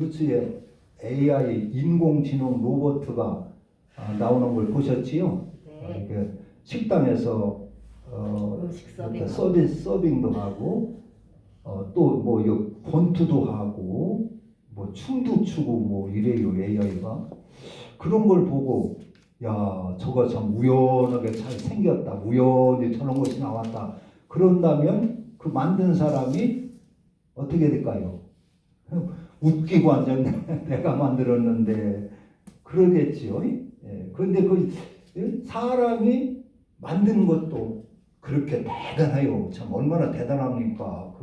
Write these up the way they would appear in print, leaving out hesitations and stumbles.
뉴스에 AI 인공지능 로봇가 나오는 걸 보셨지요? 네. 이렇게 식당에서 음식 이렇게 서빙. 서빙도 하고 또 뭐 권투도 하고 뭐 춤도 추고 뭐 이래요 AI가. 그런 걸 보고 야 저거 참 우연하게 잘 생겼다. 우연히 저런 것이 나왔다. 그런다면 그 만든 사람이 어떻게 될까요? 웃기고 앉았네. 내가 만들었는데 그러겠지요. 예. 그런데 그 사람이 만든 것도 그렇게 대단해요. 참 얼마나 대단합니까?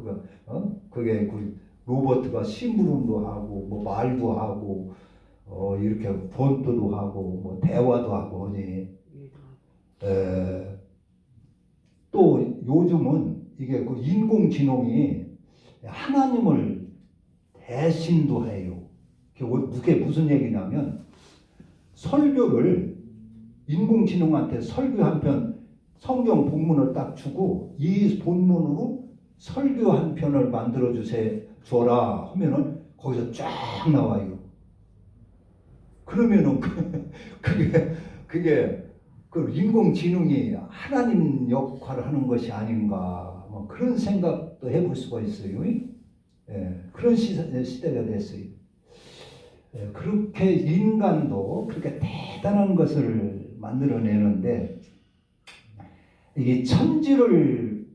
그게 그 로버트가 심부름도 하고 뭐 말도 하고 이렇게 본토도 하고 뭐 대화도 하고 하니 또 요즘은 이게 그 인공지능이 하나님을 대신도 해요. 그게 무슨 얘기냐면 설교를 인공지능한테 설교 한 편 성경 본문을 딱 주고 이 본문으로 설교 한 편을 만들어 줘라 하면은 거기서 쫙 나와요. 그러면은 그게 그 인공지능이 하나님 역할을 하는 것이 아닌가 뭐 그런 생각도 해볼 수가 있어요. 예, 그런 시대가 됐어요. 예, 그렇게 인간도 그렇게 대단한 것을 만들어내는데 이 천지를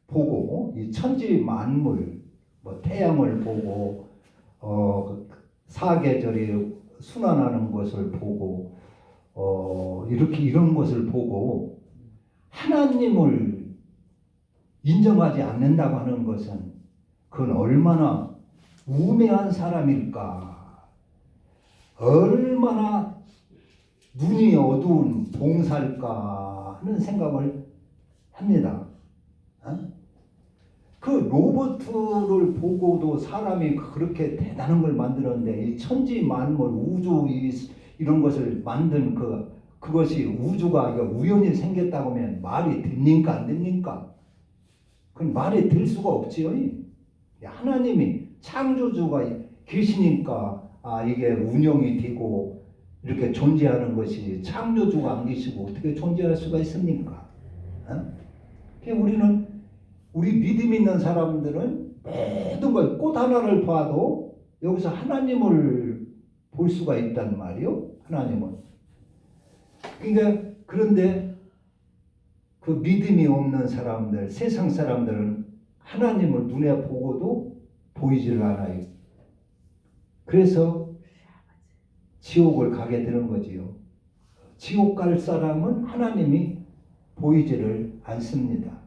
보고 이 천지 만물 뭐 태양을 보고 사계절이 순환하는 것을 보고 이렇게 이런 것을 보고 하나님을 인정하지 않는다고 하는 것은 그건 얼마나 우매한 사람일까, 얼마나 눈이 어두운 봉사일까 하는 생각을 합니다. 그 로봇을 보고도 사람이 그렇게 대단한 걸 만들었는데 이 천지 만물 우주 이런 것을 만든 그것이 우주가 우연히 생겼다고 하면 말이 됩니까 안 됩니까? 그건 말이 될 수가 없지요. 하나님이 창조주가 계시니까 이게 운영이 되고 이렇게 존재하는 것이 창조주가 안 계시고 어떻게 존재할 수가 있습니까? 우리 믿음 있는 사람들은 모든 걸 꽃 하나를 봐도 여기서 하나님을 볼 수가 있단 말이요. 하나님은. 그러니까 그런데 그 믿음이 없는 사람들, 세상 사람들은 하나님을 눈에 보고도 보이지를 않아요. 그래서 지옥을 가게 되는 거지요. 지옥 갈 사람은 하나님이 보이지를 않습니다.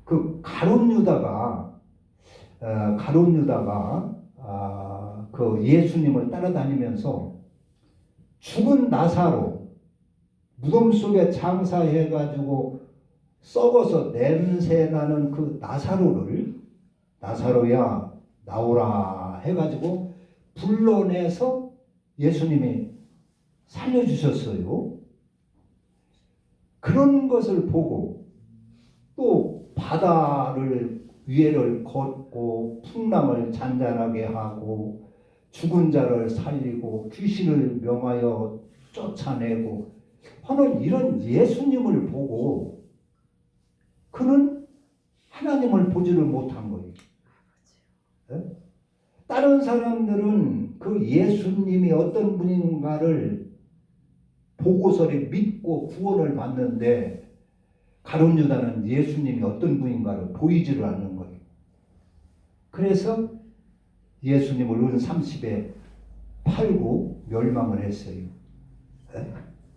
그 가룟 유다가 그 예수님을 따라다니면서 죽은 나사로 무덤 속에 장사해가지고 썩어서 냄새 나는 그 나사로야 나오라 해가지고 불러내서 예수님이 살려주셨어요. 그런 것을 보고 또 바다를 위에를 걷고 풍랑을 잔잔하게 하고 죽은 자를 살리고 귀신을 명하여 쫓아내고 하는 이런 예수님을 보고 그는 하나님을 보지를 못한 거예요. 네? 다른 사람들은 그 예수님이 어떤 분인가를 보고서를 믿고 구원을 받는데 가룟 유다는 예수님이 어떤 분인가를 보이지를 않는 거예요. 그래서 예수님을 은 30에 팔고 멸망을 했어요.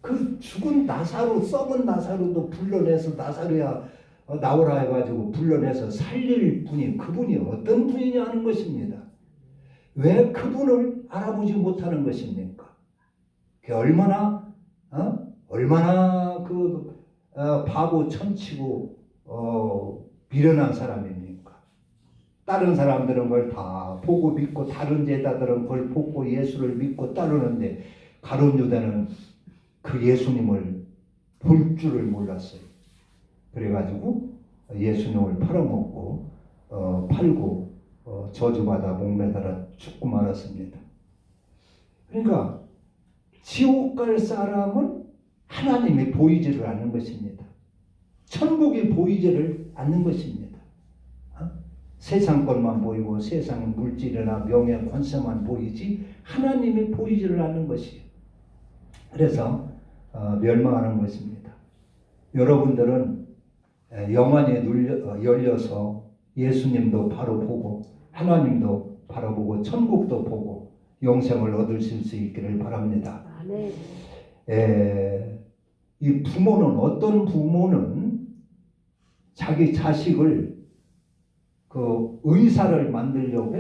그 죽은 나사로, 썩은 나사로도 불러내서 나사로야 나오라 해가지고 불러내서 살릴 분이 그분이 어떤 분이냐는 것입니다. 왜 그분을 알아보지 못하는 것입니까? 그게 얼마나 바보 천치고 미련한 사람입니까? 다른 사람들은 그걸 다 보고 믿고 다른 제자들은 그걸 보고 예수를 믿고 따르는데 가룟 유다는 그 예수님을 볼 줄을 몰랐어요. 그래가지고 예수님을 팔고 저주받아 목매달아 죽고 말았습니다. 그러니까 지옥 갈 사람은 하나님이 보이지를 않는 것입니다. 천국이 보이지를 않는 것입니다. 세상 것만 보이고 세상 물질이나 명예 권세만 보이지 하나님이 보이지를 않는 것이에요. 그래서 멸망하는 것입니다. 여러분들은 영안이 열려서 예수님도 바로 보고 하나님도 바로 보고 천국도 보고 영생을 얻으실 수 있기를 바랍니다. 아멘. 이 부모는 어떤 부모는 자기 자식을 그 의사를 만들려고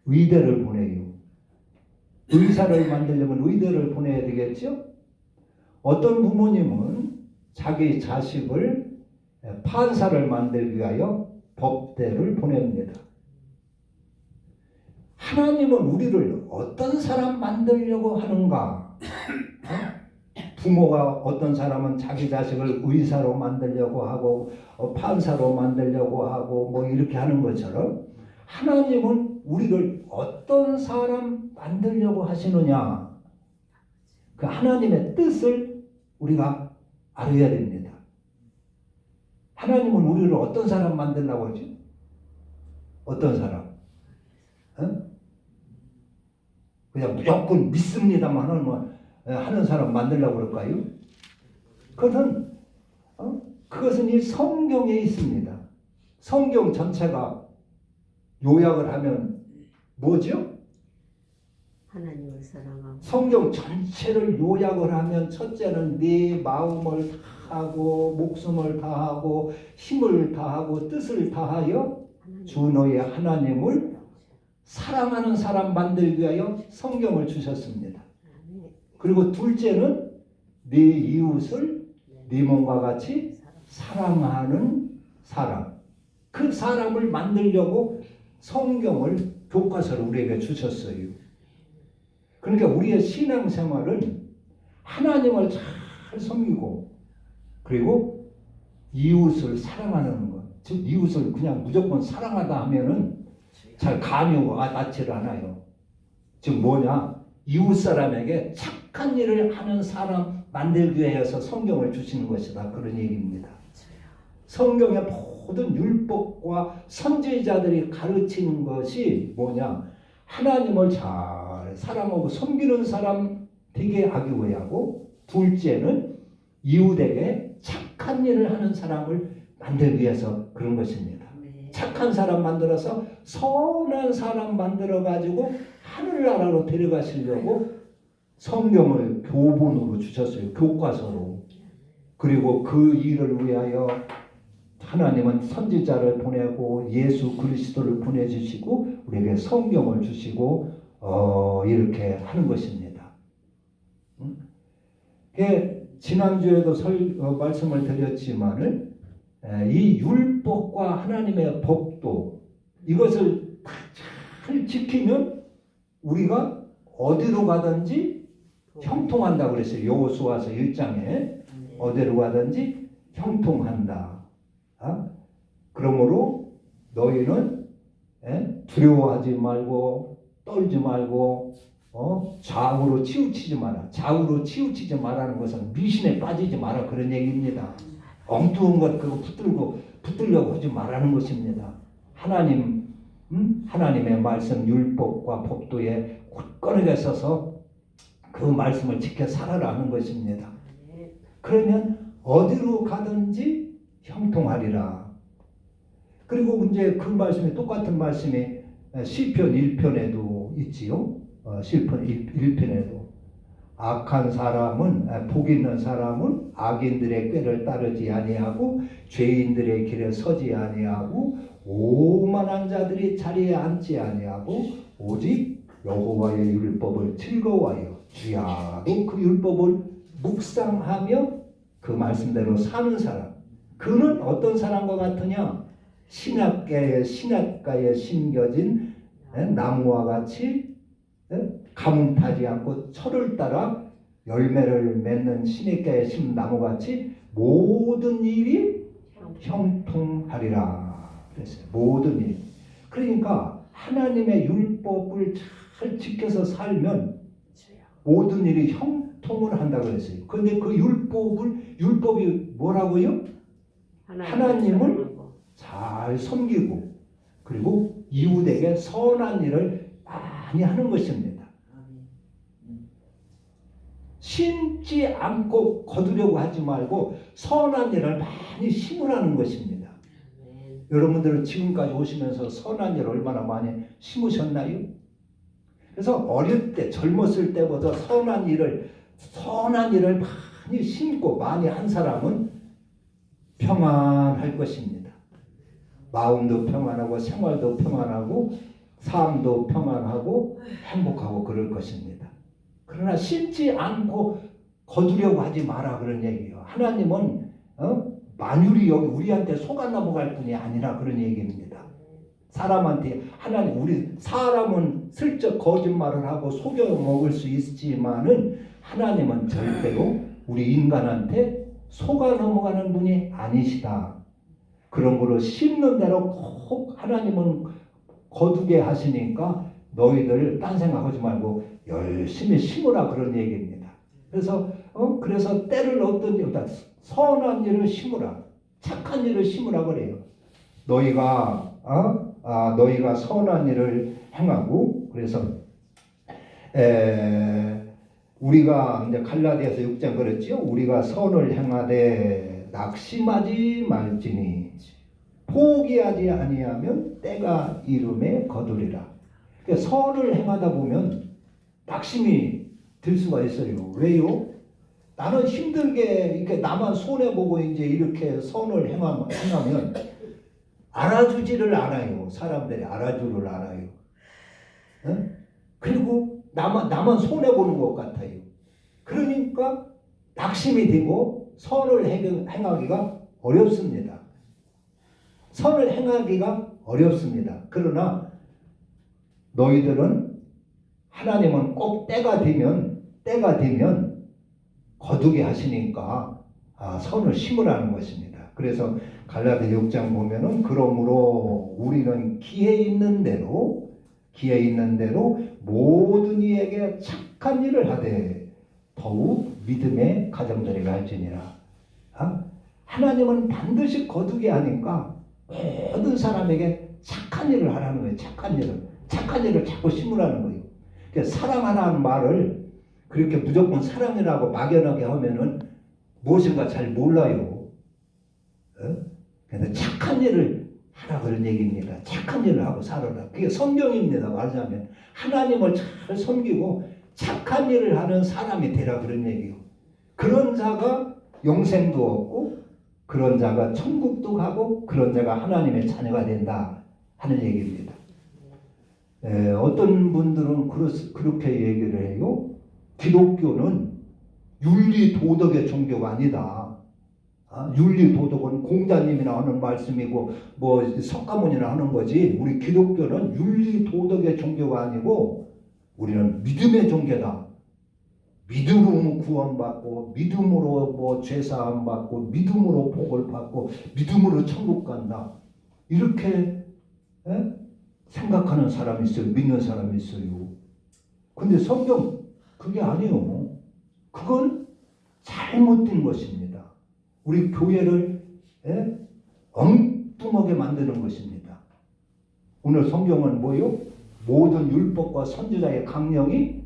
의대를 보내요. 의사를 만들려면 의대를 보내야 되겠죠? 어떤 부모님은 자기 자식을 판사를 만들기 위하여 법대를 보냅니다. 하나님은 우리를 어떤 사람 만들려고 하는가? 부모가 어떤 사람은 자기 자식을 의사로 만들려고 하고 판사로 만들려고 하고 뭐 이렇게 하는 것처럼 하나님은 우리를 어떤 사람 만들려고 하시느냐? 그 하나님의 뜻을 우리가 알아야 됩니다. 하나님은 우리를 어떤 사람 만들려고 하죠? 어떤 사람? 그냥 무조건 믿습니다만 하는 사람 만들려고 그럴까요? 그것은 이 성경에 있습니다. 성경 전체가 요약을 하면 뭐죠? 하나님을 사랑하고. 성경 전체를 요약을 하면 첫째는 네 마음을 다하고 목숨을 다하고 힘을 다하고 뜻을 다하여 주 너의 하나님을 사랑하는 사람 만들기 위하여 성경을 주셨습니다. 그리고 둘째는 네 이웃을 네 몸과 같이 사랑하는 사람. 그 사람을 만들려고 성경을 교과서를 우리에게 주셨어요. 그러니까 우리의 신앙생활은 하나님을 잘 섬기고 그리고 이웃을 사랑하는 것. 즉 이웃을 그냥 무조건 사랑하다 하면은 잘 감이 와닿지를 않아요. 즉 뭐냐? 이웃 사람에게 착한 일을 하는 사람 만들기 위해서 성경을 주시는 것이다. 그런 얘기입니다. 성경의 모든 율법과 선지자들이 가르치는 것이 뭐냐? 하나님을 잘 사랑하고 섬기는 사람 되게 하기 위하고 둘째는 이웃에게 착한 일을 하는 사람을 만들기 위해서 그런 것입니다. 착한 사람 만들어서 선한 사람 만들어가지고 하늘나라로 데려가시려고 성경을 교본으로 주셨어요. 교과서로. 그리고 그 일을 위하여 하나님은 선지자를 보내고 예수 그리스도를 보내주시고 우리에게 성경을 주시고 이렇게 하는 것입니다. 지난주에도 말씀을 드렸지만은 이 율법과 하나님의 법도 이것을 잘 지키면 우리가 어디로 가든지 형통한다고 그랬어요. 여호수아서 1장에 어디로 가든지 형통한다. 그러므로 너희는 두려워하지 말고 떨지 말고 좌우로 치우치지 마라. 좌우로 치우치지 말라는 것은 미신에 빠지지 마라 그런 얘기입니다. 엉뚱한 것 그거 붙들려고 하지 말라는 것입니다. 하나님의 말씀 율법과 법도에 굳건하게 서서 그 말씀을 지켜 살아라는 것입니다. 그러면 어디로 가든지 형통하리라. 그리고 이제 그 말씀이 똑같은 말씀이 시편 1편에도 있지요. 시편 1편에도 악한 사람은 복 있는 사람은 악인들의 꾀를 따르지 아니하고 죄인들의 길에 서지 아니하고 오만한 자들이 자리에 앉지 아니하고 오직 여호와의 율법을 즐거워하여 주야로 그 율법을 묵상하며 그 말씀대로 사는 사람. 그는 어떤 사람과 같으냐? 신약가에 심겨진 나무와 같이 가뭄 타지 않고 철을 따라 열매를 맺는 신약가에 심은 나무같이 모든 일이 형통하리라 그랬어요. 모든 일. 그러니까 하나님의 율법을 잘 지켜서 살면 모든 일이 형통을 한다 그랬어요. 그런데 그 율법이 뭐라고요? 하나님을 잘 섬기고 그리고 이웃에게 선한 일을 많이 하는 것입니다. 심지 않고 거두려고 하지 말고 선한 일을 많이 심으라는 것입니다. 여러분들은 지금까지 오시면서 선한 일을 얼마나 많이 심으셨나요? 그래서 어릴 때 젊었을 때보다 선한 일을 많이 심고 많이 한 사람은 평안할 것입니다. 마음도 평안하고 생활도 평안하고 삶도 평안하고 행복하고 그럴 것입니다. 그러나 심지 않고 거두려고 하지 마라 그런 얘기예요. 하나님은 만율이 여기 우리한테 속아 넘어갈 뿐이 아니라 그런 얘기입니다. 사람한테 우리 사람은 슬쩍 거짓말을 하고 속여 먹을 수 있지만은 하나님은 절대로 우리 인간한테 속아 넘어가는 분이 아니시다. 그런 거로 심는 대로 꼭 하나님은 거두게 하시니까 너희들 딴 생각하지 말고 열심히 심으라 그런 얘기입니다. 그래서 때를 선한 일을 심으라, 착한 일을 심으라 그래요. 너희가 선한 일을 행하고 그래서 우리가 이제 갈라디아서 6장 그랬죠. 우리가 선을 행하되 낙심하지 말지니 포기하지 아니하면 때가 이름에 거두리라. 그러니까 선을 행하다 보면 낙심이 들 수가 있어요. 왜요? 나는 힘들게 이렇게 나만 손해 보고 이제 이렇게 선을 행하면 알아주지를 않아요. 사람들이 알아주를 않아요. 그리고 나만 손해 보는 것 같아요. 그러니까 낙심이 되고 선을 행하기가 어렵습니다. 선을 행하기가 어렵습니다. 그러나 너희들은 하나님은 꼭 때가 되면 거두게 하시니까 선을 심으라는 것입니다. 그래서 갈라디아 6장 보면은 그러므로 우리는 기회 있는 대로 모든 이에게 착한 일을 하되 더욱 믿음의 가정들에게 할지니라. 하나님은 반드시 거두게 하니까 모든 사람에게 착한 일을 하라는 거예요. 착한 일을 자꾸 심으라는 거예요. 그러니까 사랑하라는 말을 그렇게 무조건 사랑이라고 막연하게 하면은 무엇인가 잘 몰라요. 그래서 착한 일을 하라 그런 얘기입니다. 착한 일을 하고 살아라. 그게 성경입니다. 말하자면 하나님을 잘 섬기고 착한 일을 하는 사람이 되라 그런 얘기예요. 그런 자가 영생도 얻고 그런 자가 천국도 가고 그런 자가 하나님의 자녀가 된다 하는 얘기입니다. 어떤 분들은 그렇게 얘기를 해요. 기독교는 윤리 도덕의 종교가 아니다. 윤리 도덕은 공자님이나 하는 말씀이고 석가모니나 하는 거지. 우리 기독교는 윤리 도덕의 종교가 아니고 우리는 믿음의 종교다. 믿음으로 구원받고 믿음으로 죄사함 받고 믿음으로 복을 받고 믿음으로 천국 간다. 이렇게 생각하는 사람이 있어요. 믿는 사람이 있어요. 근데 성경 그게 아니에요. 그건 잘못된 것입니다. 우리 교회를 엉뚱하게 만드는 것입니다. 오늘 성경은 뭐요? 모든 율법과 선지자의 강령이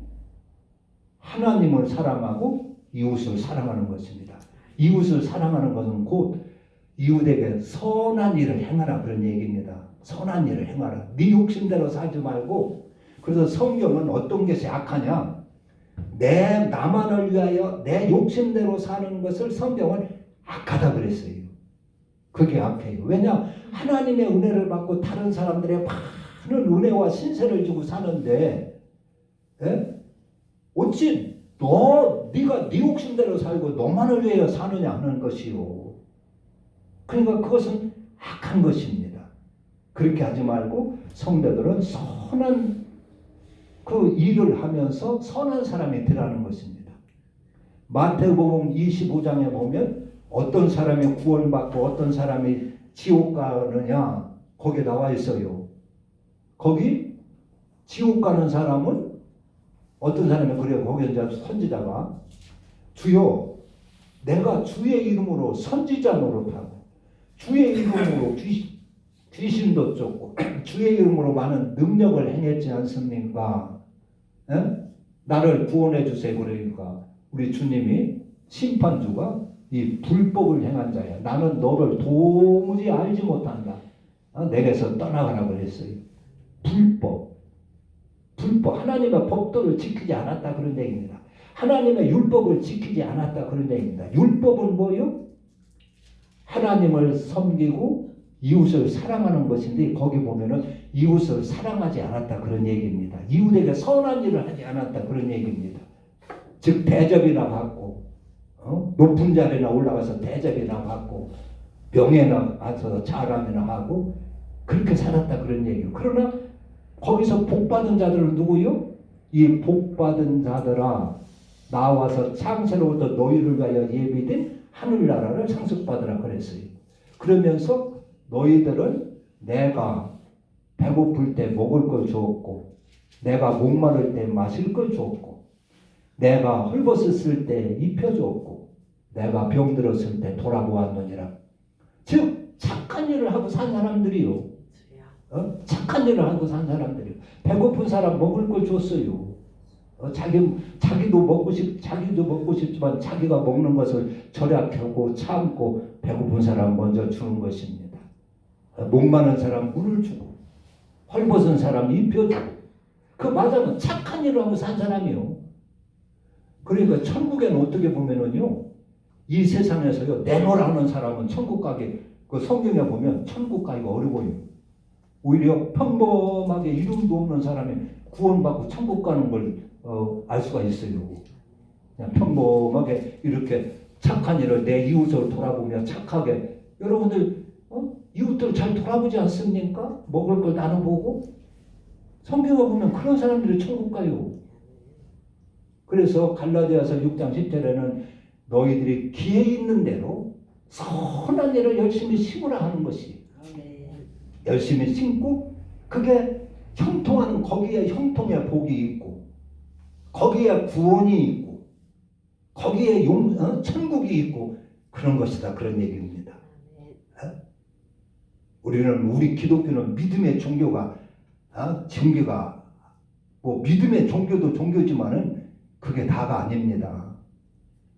하나님을 사랑하고 이웃을 사랑하는 것입니다. 이웃을 사랑하는 것은 곧 이웃에게 선한 일을 행하라 그런 얘기입니다. 선한 일을 행하라. 네 욕심대로 살지 말고. 그래서 성경은 어떤 것이 악하냐? 나만을 위하여 내 욕심대로 사는 것을 성경은 악하다 그랬어요. 그게 악해요. 왜냐? 하나님의 은혜를 받고 다른 사람들의 많은 은혜와 신세를 주고 사는데 어찌 네가 네 욕심대로 살고 너만을 위하여 사느냐 하는 것이요. 그러니까 그것은 악한 것입니다. 그렇게 하지 말고 성도들은 선한 그 일을 하면서 선한 사람이 되라는 것입니다. 마태복음 25장에 보면 어떤 사람이 구원받고 어떤 사람이 지옥 가느냐 거기에 나와 있어요. 거기 지옥 가는 사람은 어떤 사람이 그래요. 거기 이제 선지자가 주여 내가 주의 이름으로 선지자 노릇하고 주의 이름으로 귀신도 쫓고 주의 이름으로 많은 능력을 행했지 않습니까? 에? 나를 구원해 주세요. 그러니까 우리 주님이 심판주가 이 불법을 행한 자야. 나는 너를 도무지 알지 못한다. 내게서 떠나가라고 그랬어요. 불법. 하나님의 법도를 지키지 않았다 그런 얘기입니다. 하나님의 율법을 지키지 않았다 그런 얘기입니다. 율법은 뭐요? 하나님을 섬기고 이웃을 사랑하는 것인데 거기 보면은 이웃을 사랑하지 않았다 그런 얘기입니다. 이웃에게 선한 일을 하지 않았다 그런 얘기입니다. 즉 대접이나 받고 높은 자리나 올라가서 대접이나 받고 명예나 가서 자랑이나 하고 그렇게 살았다 그런 얘기예요. 그러나 거기서 복받은 자들은 누구요? 이 복받은 자들아 나와서 창세로부터 너희를 위하여 예비된 하늘나라를 상속받으라 그랬어요. 그러면서 너희들은 내가 배고플 때 먹을 걸 주었고 내가 목마를 때 마실 걸 주었고 내가 헐벗었을 때 입혀주었고 내가 병들었을 때 돌아보았느니라. 즉 착한 일을 하고 산 사람들이요. 착한 일을 하고 산 사람들이요. 배고픈 사람 먹을 걸 줬어요. 자기도 먹고 싶지만 자기가 먹는 것을 절약하고 참고 배고픈 사람 먼저 주는 것입니다. 목마른 사람 물을 주고 헐벗은 사람 입혀주고 그 맞아요. 착한 일을 하고 산 사람이요. 그러니까 천국에는 어떻게 보면은요 이 세상에서요 내노라는 사람은 천국 가기 그 성경에 보면 천국 가기가 어려워요. 오히려 평범하게 이름도 없는 사람이 구원받고 천국 가는 걸 알 수가 있어요. 그냥 평범하게 이렇게 착한 일을 내 이웃을 돌아보며 착하게 여러분들 이웃들 잘 돌아보지 않습니까? 먹을 걸 나눠보고 성경에 보면 그런 사람들이 천국 가요. 그래서 갈라디아서 6장 10절에는 너희들이 기회 있는 대로 선한 일을 열심히 심으라 하는 것이 열심히 심고 그게 형통하는 거기에 형통의 복이 있고 거기에 구원이 있고 거기에 천국이 있고 그런 것이다 그런 얘기입니다. 우리 기독교는 믿음의 종교가 종교가 뭐 믿음의 종교도 종교지만은 그게 다가 아닙니다.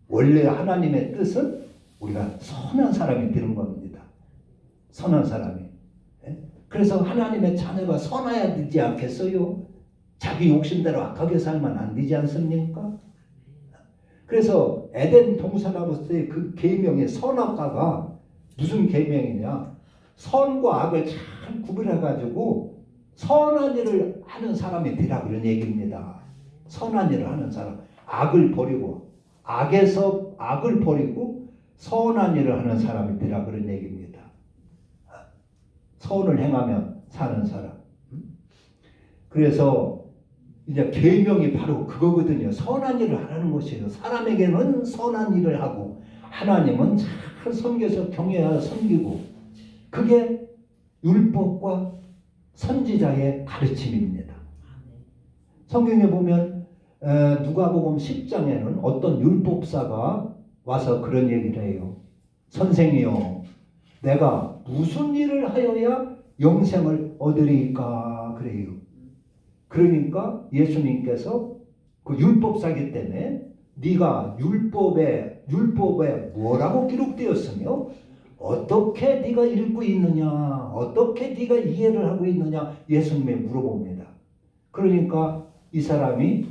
원래 하나님의 뜻은 우리가 선한 사람이 되는 겁니다. 선한 사람이. 그래서 하나님의 자녀가 선해야 되지 않겠어요? 자기 욕심대로 악하게 살면 안 되지 않습니까? 그래서 에덴 동산아버스의 그 계명의 선악과가 무슨 계명이냐? 선과 악을 잘 구분해가지고 선한 일을 하는 사람이 되라 그런 얘기입니다. 선한 일을 하는 사람, 악을 버리고 악에서 악을 버리고 선한 일을 하는 사람이 되라 그런 얘기입니다. 선을 행하면 사는 사람. 그래서 이제 계명이 바로 그거거든요. 선한 일을 하라는 것이에요. 사람에게는 선한 일을 하고 하나님은 잘 섬겨서 경외하여 섬기고 그게 율법과 선지자의 가르침입니다. 성경에 보면 누가복음 10장에는 어떤 율법사가 와서 그런 얘기를 해요. 선생이요 내가 무슨 일을 하여야 영생을 얻으리까 그래요. 그러니까 예수님께서 그 율법사기 때문에 네가 율법에 뭐라고 기록되었으며 어떻게 네가 읽고 있느냐 어떻게 네가 이해를 하고 있느냐 예수님이 물어봅니다. 그러니까 이 사람이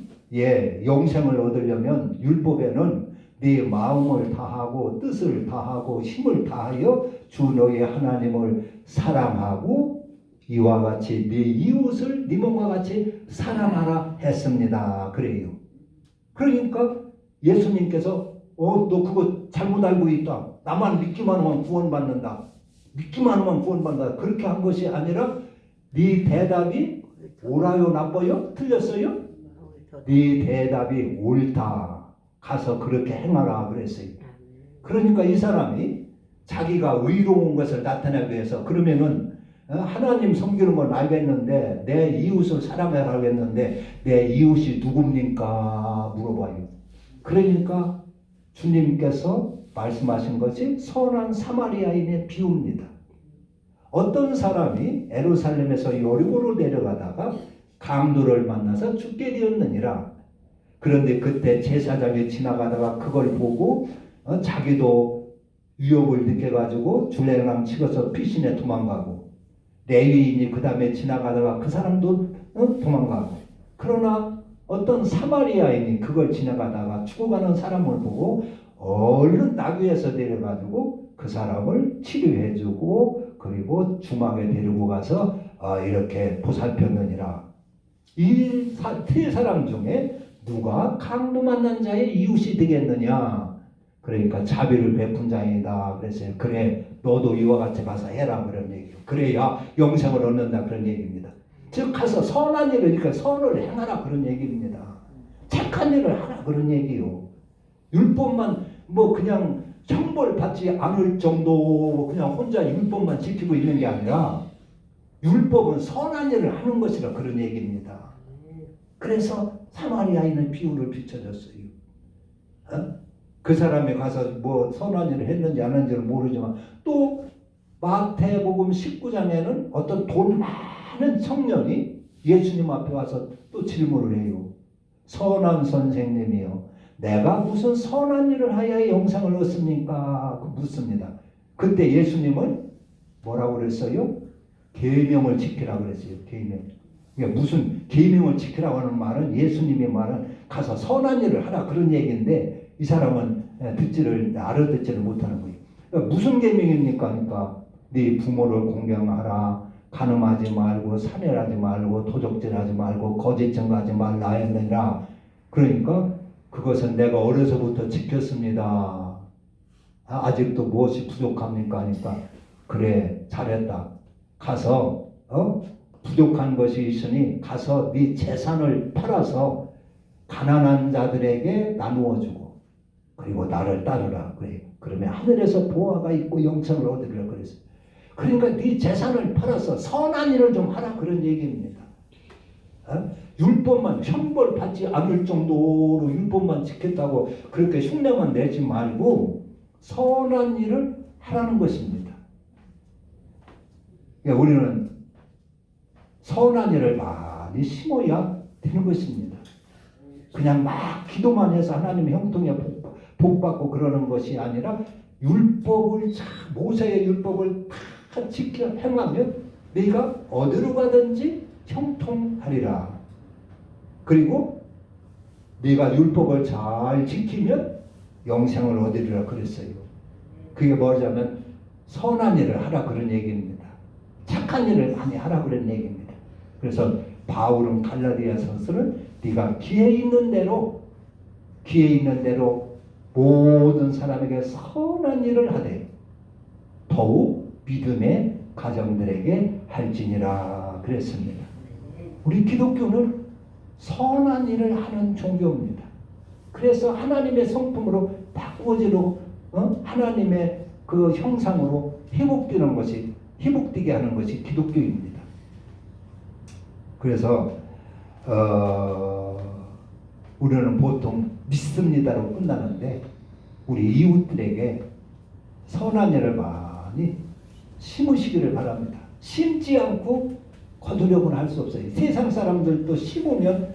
영생을 얻으려면 율법에는 네 마음을 다하고 뜻을 다하고 힘을 다하여 주 너의 하나님을 사랑하고 이와 같이 네 이웃을 네 몸과 같이 사랑하라 했습니다. 그래요. 그러니까 예수님께서 너 그거 잘못 알고 있다. 나만 믿기만 하면 구원받는다. 믿기만 하면 구원받는다. 그렇게 한 것이 아니라 네 대답이 옳아요 나빠요? 틀렸어요? 네 대답이 옳다. 가서 그렇게 행하라 그랬어요. 그러니까 이 사람이 자기가 의로운 것을 나타내기 위해서 그러면은 하나님 섬기는 건 알겠는데 내 이웃을 사랑해라 하겠는데 내 이웃이 누굽니까? 물어봐요. 그러니까 주님께서 말씀하신 것이 선한 사마리아인의 비유입니다. 어떤 사람이 예루살렘에서 여리고로 내려가다가 강도를 만나서 죽게 되었느니라. 그런데 그때 제사장이 지나가다가 그걸 보고 자기도 위협을 느껴가지고 줄레랑 치고서 피신에 도망가고, 레위인이 그 다음에 지나가다가 그 사람도 도망가고, 그러나 어떤 사마리아인이 그걸 지나가다가 죽어가는 사람을 보고 얼른 나귀에서 내려가지고 그 사람을 치료해주고 그리고 주막에 데리고 가서 이렇게 보살폈느니라. 이 세 사람 중에 누가 강도 만난 자의 이웃이 되겠느냐? 그러니까 자비를 베푼 자이다 그랬어요. 그래, 너도 이와 같이 가서 해라 그런 얘기예요. 그래야 영생을 얻는다 그런 얘기입니다. 즉 가서 선한 일을, 그러니까 선을 행하라 그런 얘기입니다. 착한 일을 하라 그런 얘기요. 율법만 뭐 그냥 형벌 받지 않을 정도 그냥 혼자 율법만 지키고 있는 게 아니라 율법은 선한 일을 하는 것이라 그런 얘기입니다. 그래서 사마리아인의 비유를 비춰줬어요. 그 사람이 가서 뭐 선한 일을 했는지 안 했는지를 모르지만 또 마태복음 19장에는 어떤 돈 많은 청년이 예수님 앞에 와서 또 질문을 해요. 선한 선생님이요, 내가 무슨 선한 일을 하여야 영생을 얻습니까? 묻습니다. 그때 예수님은 뭐라고 그랬어요? 계명을 지키라고 그랬어요. 계명. 그러니까 무슨 계명을 지키라고 하는 말은, 예수님의 말은 가서 선한 일을 하라 그런 얘기인데 이 사람은 알아듣지를 못하는 거예요. 그러니까 무슨 계명입니까? 그러니까 네 부모를 공경하라, 간음하지 말고 살인하지 말고 도적질하지 말고 거짓 증거하지 말라 했느니라. 그러니까 그것은 내가 어려서부터 지켰습니다. 아직도 무엇이 부족합니까? 하니까 그래, 잘했다. 가서 부족한 것이 있으니 가서 네 재산을 팔아서 가난한 자들에게 나누어 주고 그리고 나를 따르라. 그래. 그러면 하늘에서 보화가 있고 영생을 얻으리라 그랬어요. 그러니까 네 재산을 팔아서 선한 일을 좀 하라 그런 얘기입니다. 율법만 형벌 받지 않을 정도로 율법만 지켰다고 그렇게 흉내만 내지 말고 선한 일을 하라는 것입니다. 그러니까 우리는 선한 일을 많이 심어야 되는 것입니다. 그냥 막 기도만 해서 하나님의 형통에 복 받고 그러는 것이 아니라 율법을, 모세의 율법을 다 지켜 행하면 네가 어디로 가든지 형통하리라. 그리고 네가 율법을 잘 지키면 영생을 얻으리라 그랬어요. 그게 뭐냐면 선한 일을 하라 그런 얘기입니다. 착한 일을 많이 하라 그런 얘기입니다. 그래서 바울은 갈라디아서는 네가 기회 있는 대로 모든 사람에게 선한 일을 하되 더욱 믿음의 가정들에게 할지니라 그랬습니다. 우리 기독교는 선한 일을 하는 종교입니다. 그래서 하나님의 성품으로 바꾸어지고 하나님의 그 형상으로 회복되게 하는 것이 기독교입니다. 그래서 우리는 보통 믿습니다로 끝나는데 우리 이웃들에게 선한 일을 많이 심으시기를 바랍니다. 심지 않고 거두려고는 할 수 없어요. 세상 사람들도 심으면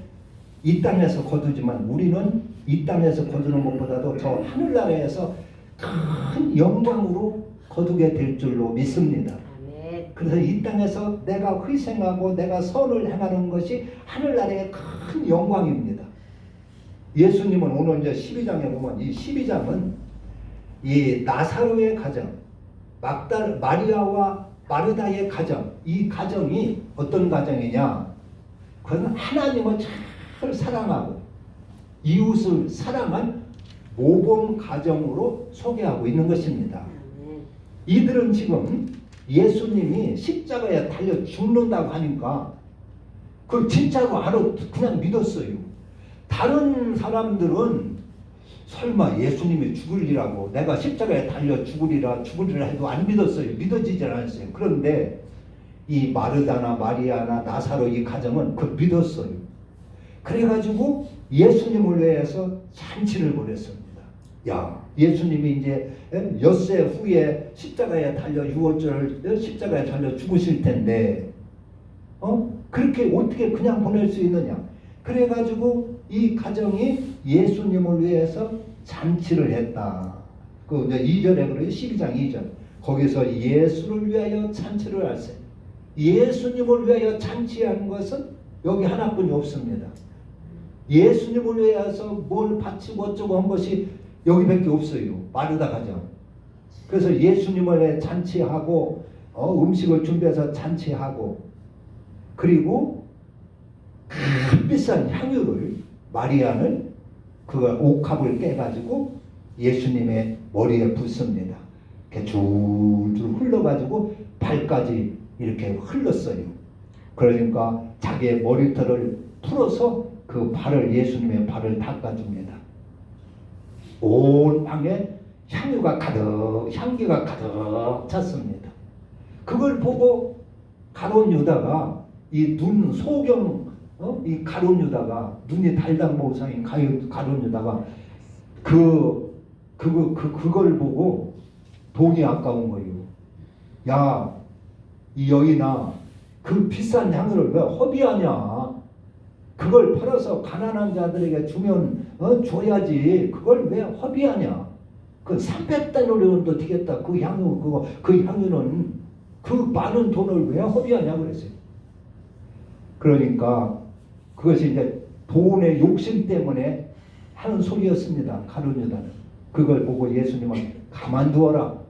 이 땅에서 거두지만 우리는 이 땅에서 거두는 것보다도 저 하늘나라에서 큰 영광으로 거두게 될 줄로 믿습니다. 그래서 이 땅에서 내가 희생하고 내가 선을 행하는 것이 하늘나라의 큰 영광입니다. 예수님은 오늘 이제 12장에 보면 이 12장은 이 나사로의 가정, 마리아와 마르다의 가정, 이 가정이 어떤 가정이냐? 그건 하나님을 잘 사랑하고 이웃을 사랑한 모범 가정으로 소개하고 있는 것입니다. 이들은 지금 예수님이 십자가에 달려 죽는다고 하니까 그걸 진짜로 그냥 믿었어요. 다른 사람들은 설마 예수님이 죽으리라고, 내가 십자가에 달려 죽으리라 해도 안 믿었어요. 믿어지질 않았어요. 그런데 이 마르다나 마리아나 나사로 이 가정은 그 믿었어요. 그래가지고 예수님을 위해서 잔치를 벌였습니다. 야, 예수님이 이제 엿새 후에 십자가에 달려 6월절 십자가에 달려 죽으실 텐데 그렇게 어떻게 그냥 보낼 수 있느냐? 그래가지고 이 가정이 예수님을 위해서 잔치를 했다. 그 이제 2절에 그래요. 12장 2절. 거기서 예수를 위하여 잔치를 할세. 예수님을 위하여 잔치하는 것은 여기 하나뿐이 없습니다. 예수님을 위해서 뭘 바치고 어쩌고 한 것이 여기밖에 없어요. 마르다 가정. 그래서 예수님을 위해 잔치하고 음식을 준비해서 잔치하고 그리고 큰 비싼 향유를 마리아는 그 옥합을 깨가지고 예수님의 머리에 붓습니다. 이렇게 줄줄 흘러가지고 발까지 이렇게 흘렀어요. 그러니까 자기의 머리털을 풀어서 그 발을 예수님의 발을 닦아줍니다. 온 방에 향기가 가득 찼습니다. 그걸 보고 가룟 유다가 이 눈 소경 이 가룟 유다가 눈이 달당모상인 가룟 유다가 그걸 보고 돈이 아까운 거예요. 야, 이 여인아, 그 비싼 향유를 왜 허비하냐? 그걸 팔아서 가난한 자들에게 주면 줘야지. 그걸 왜 허비하냐? 그 300달러도 되겠다. 그 향유는 그 많은 돈을 왜 허비하냐 그랬어요. 그러니까 그것이 이제 돈의 욕심 때문에 하는 소리였습니다. 가룟 유다는. 그걸 보고 예수님은 가만두어라.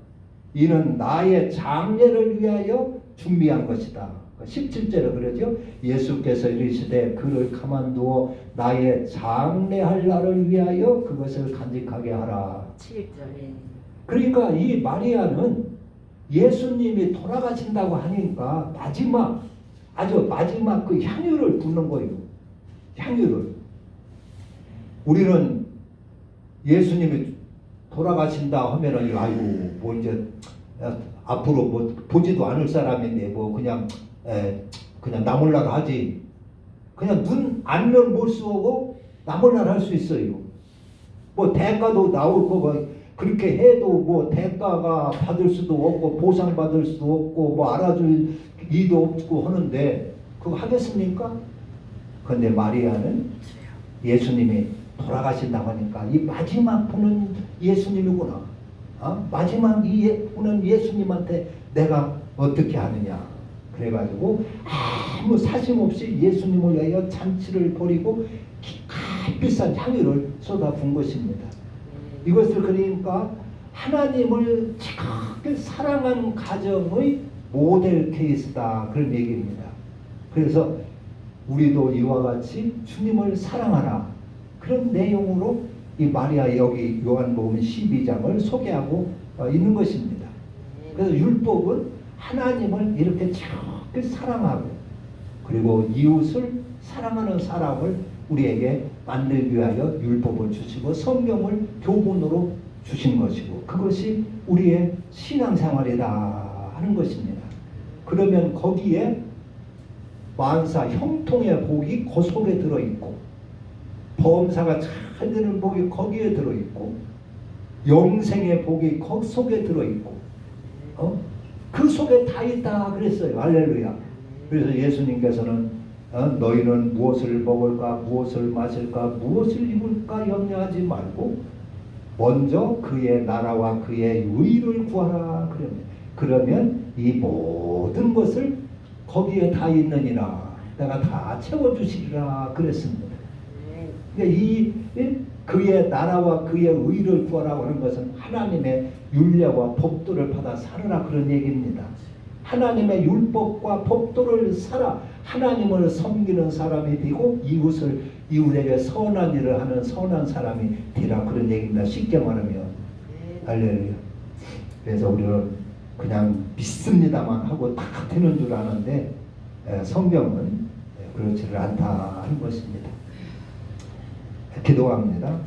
이는 나의 장례를 위하여 준비한 것이다. 17절에 그러죠. 예수께서 이르시되 그를 가만두어 나의 장례할 날을 위하여 그것을 간직하게 하라. 7절에. 그러니까 이 마리아는 예수님이 돌아가신다고 하니까 아주 마지막 그 향유를 붓는 거예요. 향유를. 우리는 예수님이 돌아가신다 하면은 아이고 뭐 이제 앞으로 뭐 보지도 않을 사람인데 뭐 그냥 나몰라라 하지. 그냥 눈 안면 볼 수 없고 나몰라라 할 수 있어요. 뭐 대가도 나올 거고 그렇게 해도 뭐 대가가 받을 수도 없고 보상 받을 수도 없고 뭐 알아줄 이도 없고 하는데 그거 하겠습니까? 그런데 마리아는 예수님이 돌아가신다고 하니까 이 마지막 분은 예수님이구나. 마지막 분은 예수님한테 내가 어떻게 하느냐. 그래가지고 아무 사심 없이 예수님을 위하여 잔치를 벌이고 값비싼 향유를 쏟아부은 것입니다. 이것을 그러니까 하나님을 지극히 사랑하는 가정의 모델 케이스다 그런 얘기입니다. 그래서 우리도 이와 같이 주님을 사랑하라 그런 내용으로 이 마리아 여기 요한복음 12장을 소개하고 있는 것입니다. 그래서 율법은 하나님을 이렇게 지극히 사랑하고 그리고 이웃을 사랑하는 사람을 우리에게 만들기 위하여 율법을 주시고 성경을 교본으로 주신 것이고 그것이 우리의 신앙생활이다 하는 것입니다. 그러면 거기에 만사 형통의 복이 그 속에 들어있고 범사가 잘 되는 복이 거기에 들어있고 영생의 복이 그 속에 들어있고 그 속에 다 있다 그랬어요. 할렐루야. 그래서 예수님께서는 너희는 무엇을 먹을까 무엇을 마실까 무엇을 입을까 염려하지 말고 먼저 그의 나라와 그의 의를 구하라. 그러면 이 모든 것을 거기에 다 있느니라. 내가 다 채워주시리라 그랬습니다. 그러니까 그의 나라와 그의 의를 구하라고 하는 것은 하나님의 율례와 법도를 받아 살아라 그런 얘기입니다. 하나님의 율법과 법도를 살아 하나님을 섬기는 사람이 되고 이웃에게 선한 일을 하는 선한 사람이 되라 그런 얘기입니다. 쉽게 말하면 할렐루야. 그래서 우리는 그냥 믿습니다만 하고 다 되는 줄 아는데 성경은 그렇지를 않다 하는 것입니다. 기도합니다.